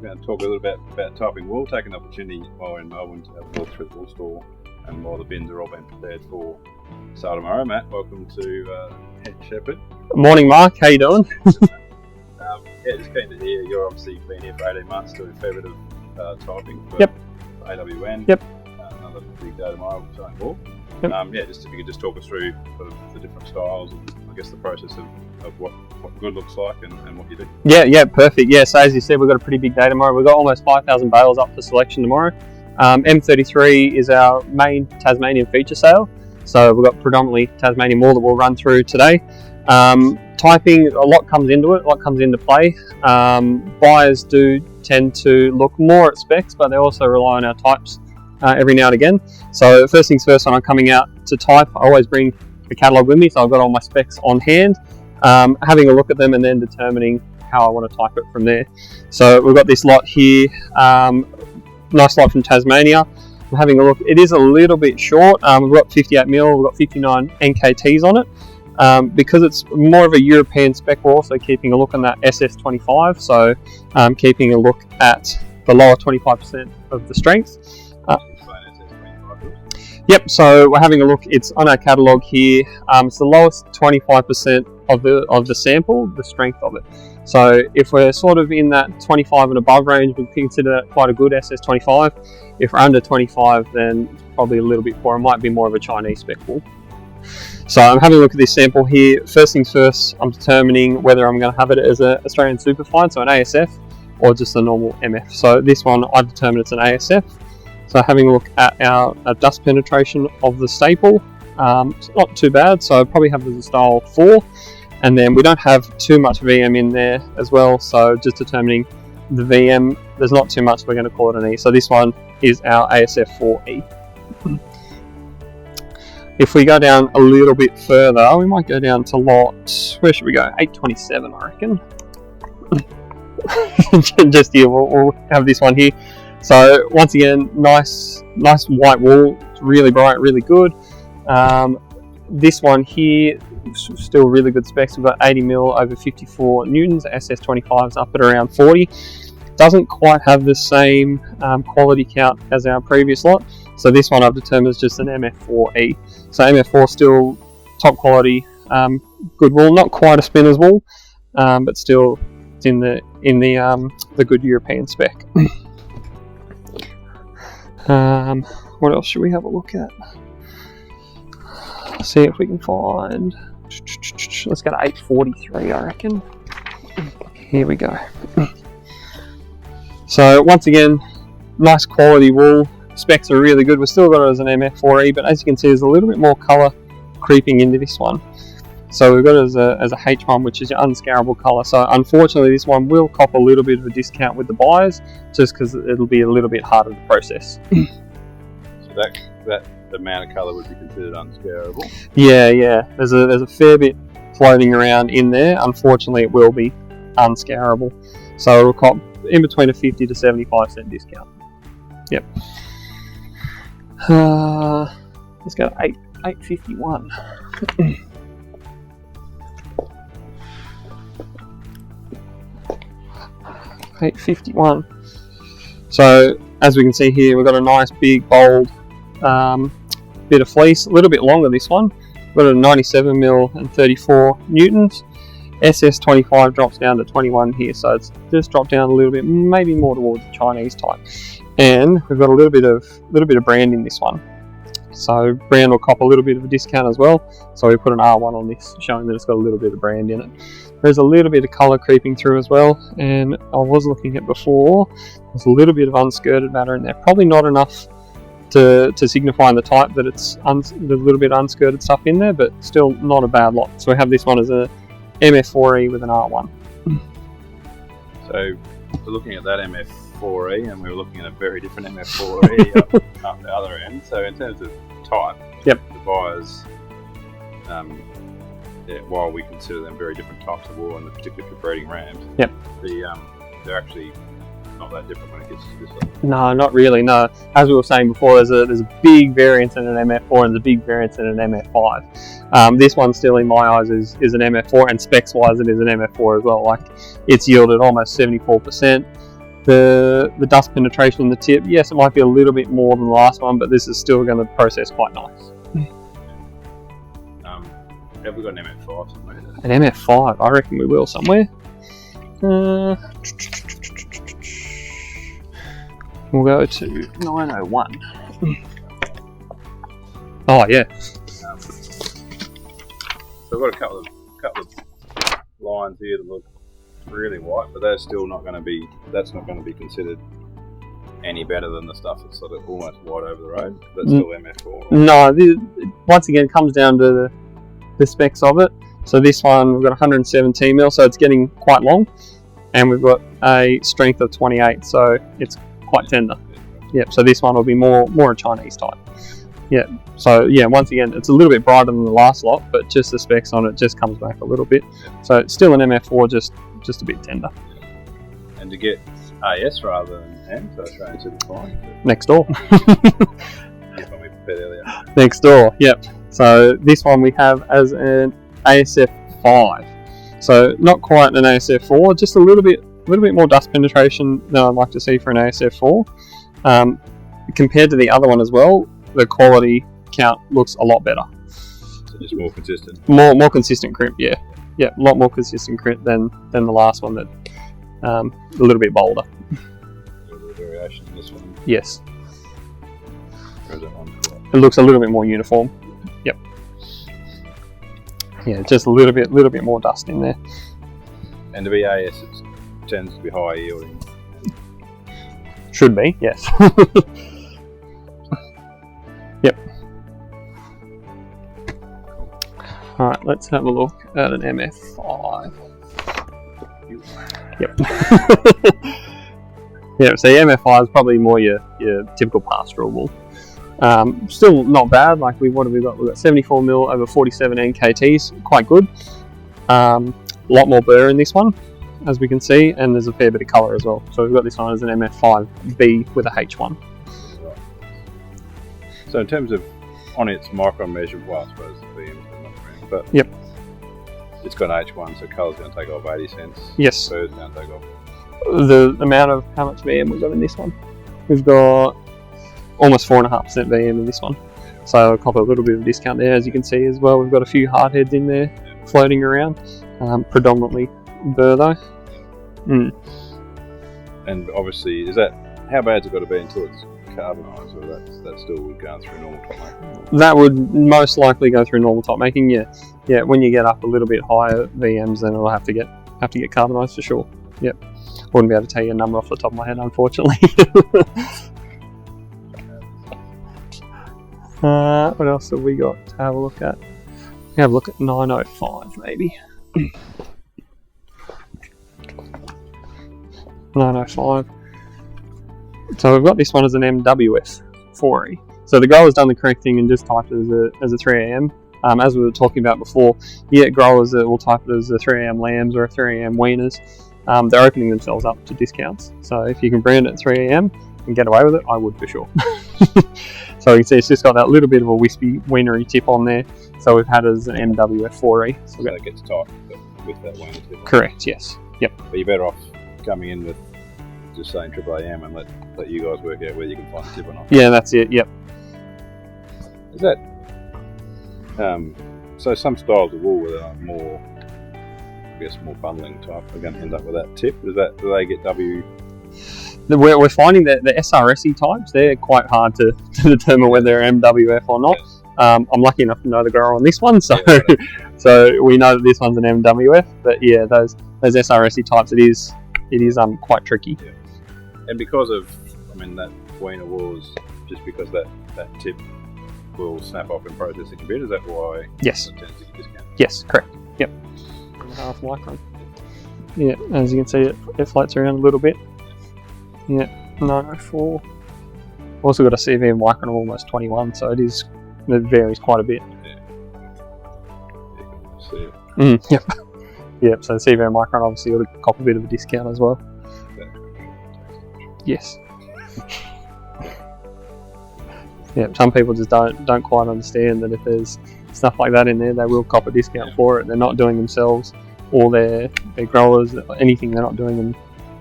going to talk a little bit about typing wool, taking the opportunity while we're in Melbourne to have a look through the wool store and while the bins are all being prepared for sale tomorrow. Matt, welcome to Head Shepherd. Morning, Mark. How you doing? Yeah, just keen to hear. You're obviously been here for 18 months doing a fair bit of typing for, Yep. for AWN. Yep. Another big day tomorrow with selling wool. Yep. Yeah, just if you could just talk us through sort of the different styles and I guess the process of what good looks like and what you do. Yeah, perfect. Yeah, so as you said, we've got a pretty big day tomorrow. We've got almost 5,000 bales up for selection tomorrow. M33 is our main Tasmanian feature sale. So we've got predominantly Tasmanian wool that we'll run through today. Typing, a lot comes into it, a lot comes into play. Buyers do tend to look more at specs, but they also rely on our types every now and again. So first things first, when I'm coming out to type, I always bring the catalogue with me, so I've got all my specs on hand, having a look at them and then determining how I want to type it from there. So we've got this lot here, nice lot from Tasmania. I'm having a look. It is a little bit short. We've got 58mm, we've got 59 NKTs on it. Because it's more of a European spec, we're also keeping a look on that SS25, so keeping a look at the lower 25% of the strength. Yep, so we're having a look. It's on our catalogue here. It's the lowest 25% of the sample, the strength of it. So if we're sort of in that 25 and above range, we consider that quite a good SS25. If we're under 25, then it's probably a little bit poor. It might be more of a Chinese spec wool. So I'm having a look at this sample here. First things first, I'm determining whether I'm going to have it as an Australian Superfine, so an ASF, or just a normal MF. So this one, I determined it's an ASF. So having a look at our dust penetration of the staple, it's not too bad, so I probably have it as a style 4. And then we don't have too much VM in there as well, so just determining the VM, there's not too much, we're going to call it an E. So this one is our ASF 4E. If we go down a little bit further, we might go down to lot, where should we go? 827, I reckon. Just here, we'll have this one here. So once again, nice white wool. It's really bright, really good. This one here, still really good specs. We've got 80mm over 54 newtons. SS25 is up at around 40. Doesn't quite have the same quality count as our previous lot. So this one I've determined is just an MF4E. So MF4 still top quality, good wool. Not quite a spinner's wool, but still it's in the good European spec. What else should we have a look at? See if we can find. Let's go to 843, I reckon. Here we go. So once again, nice quality wool. Specs are really good. We've still got it as an MF4E, but as you can see, there's a little bit more colour creeping into this one. So we've got it as a H1, which is your unscarable colour. So unfortunately, this one will cop a little bit of a discount with the buyers, just because it'll be a little bit harder to process. So that amount of colour would be considered unscarable? Yeah. There's a fair bit floating around in there. Unfortunately, it will be unscarable. So it'll cop in between a 50 to 75 cent discount. Yep. Let's go to 851. $851. So as we can see here, we've got a nice big bold bit of fleece, a little bit longer this one. We've got a 97mm and 34 newtons. SS25 drops down to 21 here, so it's just dropped down a little bit, maybe more towards the Chinese type. And we've got a little bit of brand in this one. So brand will cop a little bit of a discount as well. So we put an R1 on this, showing that it's got a little bit of brand in it. There's a little bit of colour creeping through as well, and I was looking at before, there's a little bit of unskirted matter in there. Probably not enough to signify in the type that it's there's a little bit of unskirted stuff in there, but still not a bad lot. So we have this one as a MF4E with an R1. So we're looking at that MF4E, and we were looking at a very different MF4E up the other end. So in terms of type, yep, the buyers, while we consider them very different types of wool, and particularly for breeding rams, yep, they're actually not that different when it gets to this level. No, not really. No, as we were saying before, there's a big variance in an MF4 and there's a big variance in an MF5. This one still, in my eyes, is an MF4, and specs wise, it is an MF4 as well. Like, it's yielded almost 74%. The dust penetration in the tip, yes, it might be a little bit more than the last one, but this is still going to process quite nice. Have we got an MF5 somewhere? An MF5, I reckon we will somewhere. We'll go to 901. Oh yeah. So I've got a couple of lines here that look really white, but that's still not going to be. That's not going to be considered any better than the stuff that's sort of almost white over the road. That's still MF4. No, once again, it comes down to the specs of it. So this one, we've got 117 mil, so it's getting quite long, and we've got a strength of 28, so it's quite tender. Yep. So this one will be more a Chinese type. Yeah. So yeah, once again, it's a little bit brighter than the last lot, but just the specs on it just comes back a little bit. So it's still an MF4, just a bit tender. And to get AS rather than M, so Australian Super Fine. Next door. Earlier. Next door. Yep. So this one we have as an ASF 5. So not quite an ASF 4, just a little bit more dust penetration than I'd like to see for an ASF 4. Compared to the other one as well, the quality count looks a lot better. So just more consistent. More consistent crimp, yeah. Yeah, a lot more consistent crimp than the last one that a little bit bolder. A little bit of variation in this one. Yes. Or is that one? It looks a little bit more uniform. Yep. Yeah, just a little bit more dust in there. And to be AS, it tends to be high yielding. Should be, yes. Yep. Alright, let's have a look at an MF5. Yep. Yeah, so the MF5 is probably more your typical pastoral wool. Still not bad. Like what have we got? We've got 74 mil over 47 NKTs, quite good. A lot more burr in this one, as we can see, and there's a fair bit of colour as well. So we've got this one as an MF5B with a H1. Right. So in terms of on its micron measure, well, I suppose the VM's not around, but yep, it's got an H1, so colour's going to take off 80 cents. Yes. Burr's going to take off. The amount of how much VM we've got in this one, we've got almost 4.5% VM in this one. So I'll cop a little bit of a discount there, as you can see as well. We've got a few hardheads in there floating around, predominantly burr though. And obviously, how bad's it got to be until it's carbonised, or that's still going through normal top making? That would most likely go through normal top making. Yeah. When you get up a little bit higher VMs, then it'll have to get carbonised for sure. Yep. Wouldn't be able to tell you a number off the top of my head, unfortunately. What else have we got to have a look at? We have a look at 905 maybe. 905. So we've got this one as an MWF 4E. So the grower's done the correct thing and just typed it as a 3AM. As we were talking about before, growers will type it as a 3AM lambs or a 3AM weaners. They're opening themselves up to discounts. So if you can brand it at 3AM and get away with it, I would for sure. So you can see it's just got that little bit of a wispy wienery tip on there. So we've had it as an MWF 4E. So that gets tight with that wiener tip. Correct, yes. Yep. But you're better off coming in with just saying triple AM and let you guys work out whether you can find the tip or not. Yeah, that's it, yep. Is that so some styles of wool that are more, I guess, more bundling type are going to end up with that tip? Do they get W? We're finding that the SRSE types, they're quite hard to determine whether they're MWF or not. Yes. I'm lucky enough to know the grower on this one, so so we know that this one's an MWF. But yeah, those SRSE types, it is quite tricky. Yeah. And because of, that wiener wool is just because that tip will snap off in processing a bit. Is that why? Yes. It tends to get discounted? Yes, correct. Yep. 1.5 micron. Yeah, as you can see, it floats around a little bit. Yeah, 904. Also got a CVM micron of almost 21, so it varies quite a bit. Yeah. You can see it. Yep. Yep, so the CVM micron obviously ought to cop a bit of a discount as well. Yes. Yeah, some people just don't quite understand that if there's stuff like that in there, they will cop a discount for it. They're not doing themselves or their growers, anything, they're not doing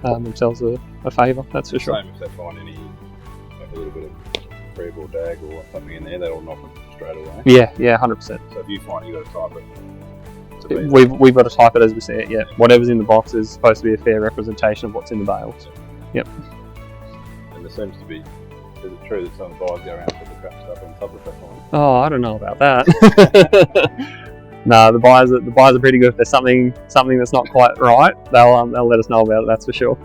themselves a a favour, that's for sure. Same if they find any, like a little bit of crib or dag or something in there, that'll knock it straight away. Yeah, 100%. So if you find you got to type it. We've got to type it as we see it. Yeah, whatever's in the box is supposed to be a fair representation of what's in the bales. Yep. And there seems to be. Is it true that some buyers go around and put the crap stuff on top of that one? Oh, I don't know about that. No, the buyers are pretty good. If there's something that's not quite right, they'll let us know about it. That's for sure.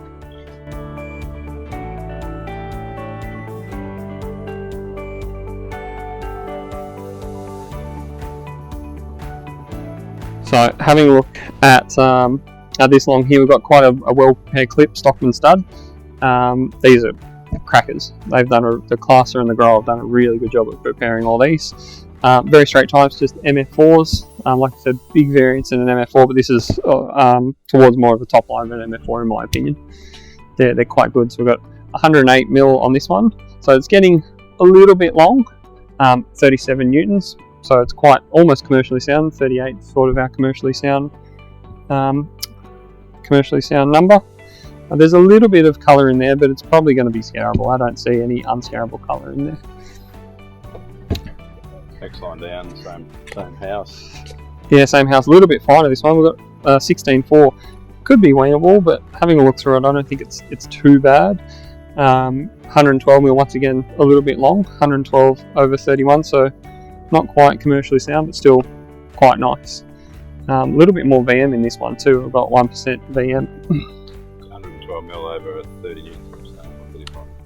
So having a look at this long here, we've got quite a well prepared clip, Stockman stud. These are crackers. They've done the classer and the grower have done a really good job of preparing all these. Very straight types, just MF4s. Like I said, big variance in an MF4, but this is towards more of a top line than an MF4 in my opinion. They're quite good. So we've got 108 mil on this one. So it's getting a little bit long, 37 newtons. So it's quite almost commercially sound. 38 sort of our commercially sound number. There's a little bit of colour in there, but it's probably going to be scarable. I don't see any unscarable colour in there. Next line down, same house. Yeah, same house. A little bit finer this one. We've got 16.4. Could be weanable, but having a look through it, I don't think it's too bad. 112 mil once again, a little bit long. 112 over 31, so not quite commercially sound, but still quite nice. A little bit more VM in this one too. We've got 1% VM. 112 mil over 30 newtons.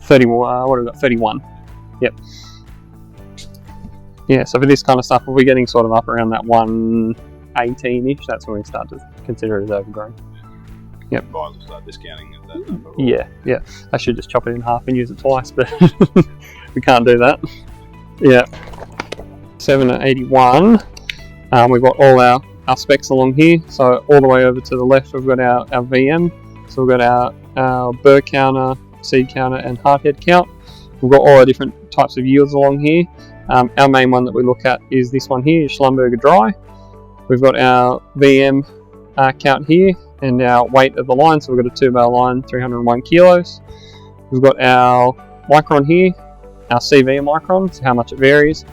30 more. What have we got? 31. Yep. Yeah. So for this kind of stuff, if we're getting sort of up around that 118-ish, that's when we start to consider it as overgrown. Yep. Buyers will start discounting at that number. Yeah. I should just chop it in half and use it twice, but we can't do that. Yeah. 781. We've got all our specs along here. So all the way over to the left, we've got our VM. So we've got our burr counter, seed counter, and hardhead count. We've got all our different types of yields along here. Our main one that we look at is this one here, Schlumberger Dry. We've got our VM count here and our weight of the line. So we've got a 2-bale line, 301 kilos. We've got our micron here, our CV micron, so how much it varies.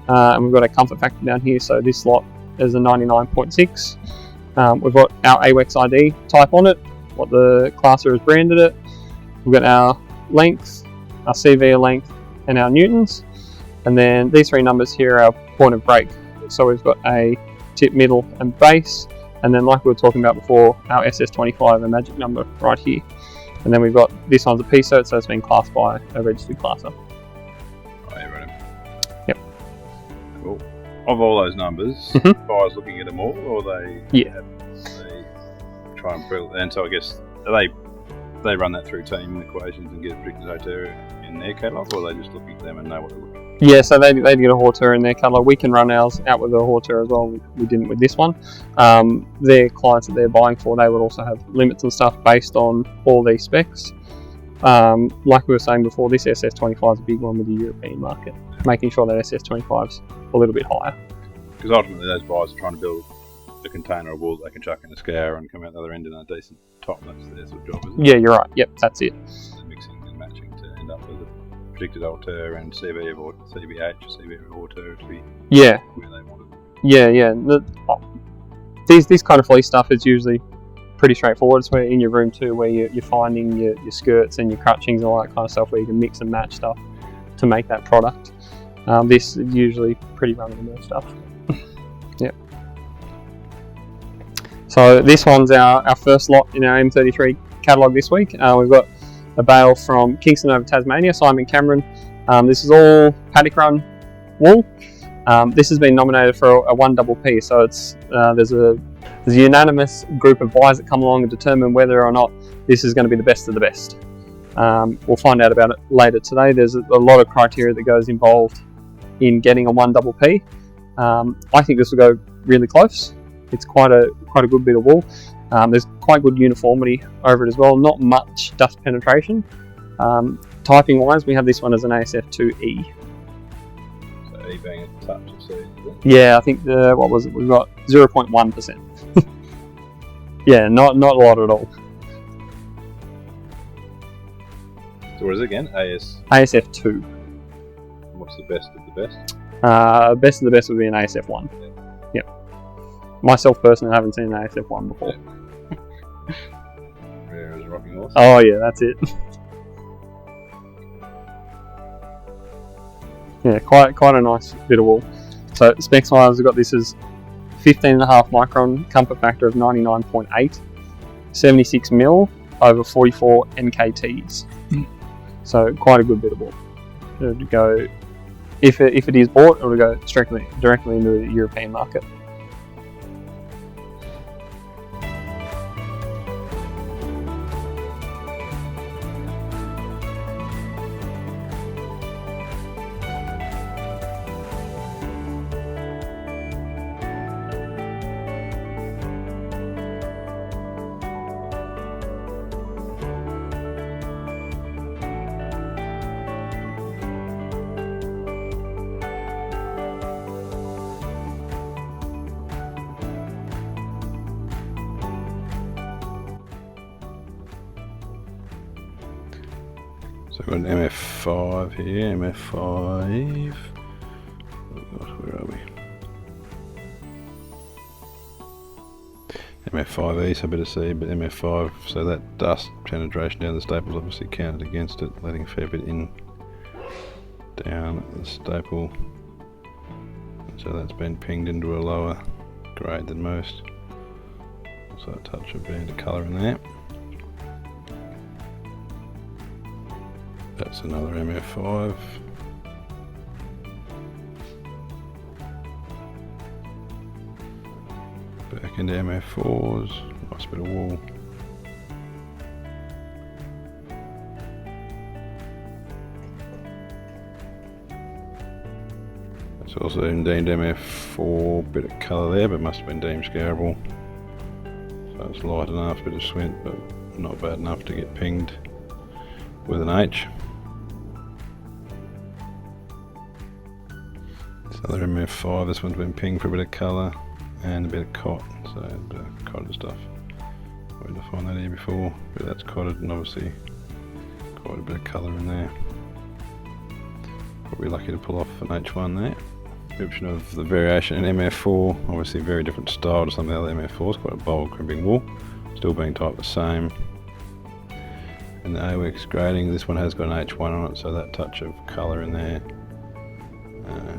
And we've got a comfort factor down here, so this lot is a 99.6. We've got our AWX ID type on it, what the classer has branded it. We've got our length, our CV length, and our newtons. And then these three numbers here are our point of break. So we've got a tip, middle, and base. And then like we were talking about before, our SS25, a magic number right here. And then we've got, this one's a PSOT, so it's been classed by a registered classer. Yep. Cool. Of all those numbers, buyers looking at them all, or they try and prove, and so I guess they run that through team equations and get a predicted hauteur in their catalogue, or are they just looking at them and know what they're looking at? Yeah, so they get a hauteur in their catalogue. We can run ours out with a hauteur as well. We didn't with this one. Their clients that they're buying for, they would also have limits and stuff based on all these specs. Like we were saying before, this SS25 is a big one with the European market, making sure that SS25's a little bit higher. Because ultimately those buyers are trying to build a container of wool they can chuck in a scour and come out the other end in a decent top. That's their sort of job, isn't it? Yeah, you're right. Yep, that's it. They're mixing and matching to end up with a predicted hauteur and CBH or CBH hauteur to be where they want it. Yeah. This kind of fleece stuff is usually pretty straightforward. It's where in your room too, where you're finding your skirts and your crutchings and all that kind of stuff, where you can mix and match stuff to make that product. This is usually pretty run-of-the-mill stuff. Yep. So this one's our first lot in our M33 catalogue this week. We've got a bale from Kingston over Tasmania, Simon Cameron. This is all paddock run wool. This has been nominated for a 1PP, so it's there's a unanimous group of buyers that come along and determine whether or not this is going to be the best of the best. We'll find out about it later today. There's a lot of criteria that goes involved in getting a 1PP. I think this will go really close. It's quite a good bit of wool. There's quite good uniformity over it as well. Not much dust penetration. Typing wise, we have this one as an ASF2E. So E being a touch of C, is it? Yeah, I think what was it? We've got 0.1%. Yeah, not a lot at all. So what is it again? ASF 2. What's the best of the best? Best of the best would be an ASF 1. Yep. Myself personally, I haven't seen an ASF 1 before. Rare as a rocking horse. Oh yeah, that's it. Yeah, quite a nice bit of wool. So specs wise, I've got this as 15.5 micron comfort factor of 99.8, 76 mil over 44 NKTs. So quite a good bit of wool. It would go, if it is bought, it would go directly into the European market. So we've got an MF5 here, MF5. Oh gosh, where are we? MF5E, so better see, but MF5, so that dust penetration down the staple obviously counted against it, letting a fair bit in down the staple. So that's been pinged into a lower grade than most. Also a touch of band of colour in there. That's another MF5. Back into MF4s, nice bit of wool. It's also deemed MF4, bit of colour there, but must have been deemed scarable. So it's light enough, bit of swint, but not bad enough to get pinged with an H. It's another MF5, this one's been pinged for a bit of colour and a bit of cot, so a bit of cotted stuff. I didn't find that here before, but that's cotted and obviously quite a bit of colour in there. Probably lucky to pull off an H1 there. Description of the variation in MF4, obviously a very different style to some of the other MF4s, quite a bold crimping wool, still being typed the same. And the AWX grading, this one has got an H1 on it, so that touch of colour in there.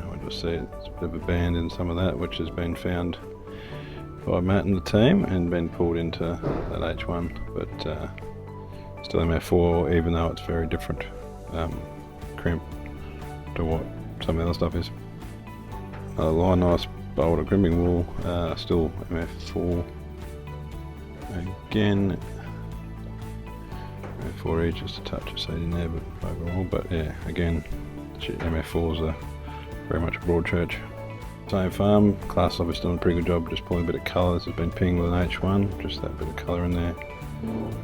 We'll just see it's a bit of a band in some of that, which has been found by Matt and the team and been pulled into that H1, but still MF4, even though it's very different crimp to what some of the other stuff is. Another line, nice bolder crimping wool, still MF4 again. MF4E, just a touch of seed in there, but overall, but yeah, again, MF4s are very much a broad church. Same farm, class obviously done a pretty good job just pulling a bit of colour. This has been pinged with an H1, just that bit of colour in there.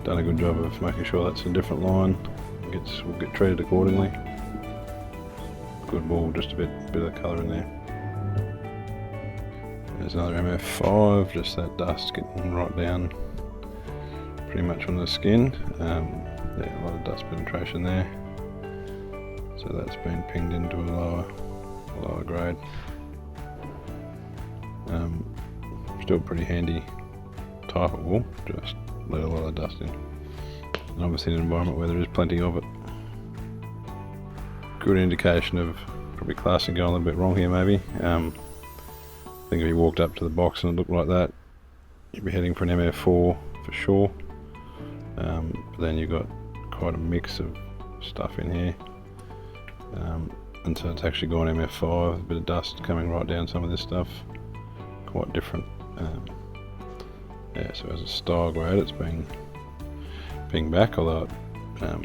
Done a good job of making sure that's a different line. Will get treated accordingly. Good wool, just a bit of colour in there. There's another MF5, just that dust getting right down pretty much on the skin. Yeah, a lot of dust penetration there. So that's been pinged into a lower grade. Still pretty handy type of wool, just let a lot of dust in. And obviously in an environment where there is plenty of it. Good indication of probably classing going a little bit wrong here maybe. I think if you walked up to the box and it looked like that, you'd be heading for an MF4 for sure. But then you've got quite a mix of stuff in here. And so it's actually gone MF5, a bit of dust coming right down some of this stuff. Quite different. Yeah, so as a style grade it's been pinged back, although yeah,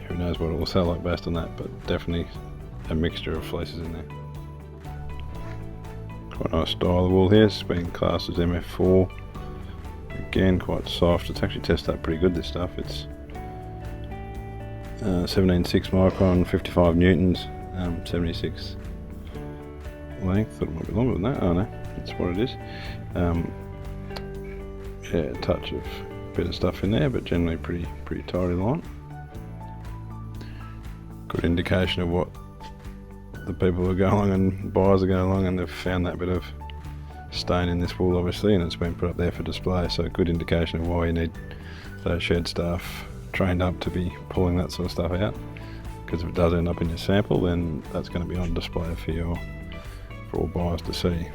who knows what it will sell like based on that, but definitely a mixture of fleeces in there. Quite a nice style of wool here, it's been classed as MF4. Again, quite soft, it's actually tested up pretty good, this stuff. It's 17.6 micron, 55 newtons, 76 length. Thought it might be longer than that. Oh no, that's what it is. Yeah, a touch of bit of stuff in there, but generally pretty tidy line. good indication of what the people who go along and buyers are going along, and they've found that bit of stain in this wool obviously, and it's been put up there for display, so a good indication of why you need those shed staff trained up to be pulling that sort of stuff out, because if it does end up in your sample, then that's going to be on display for all buyers to see.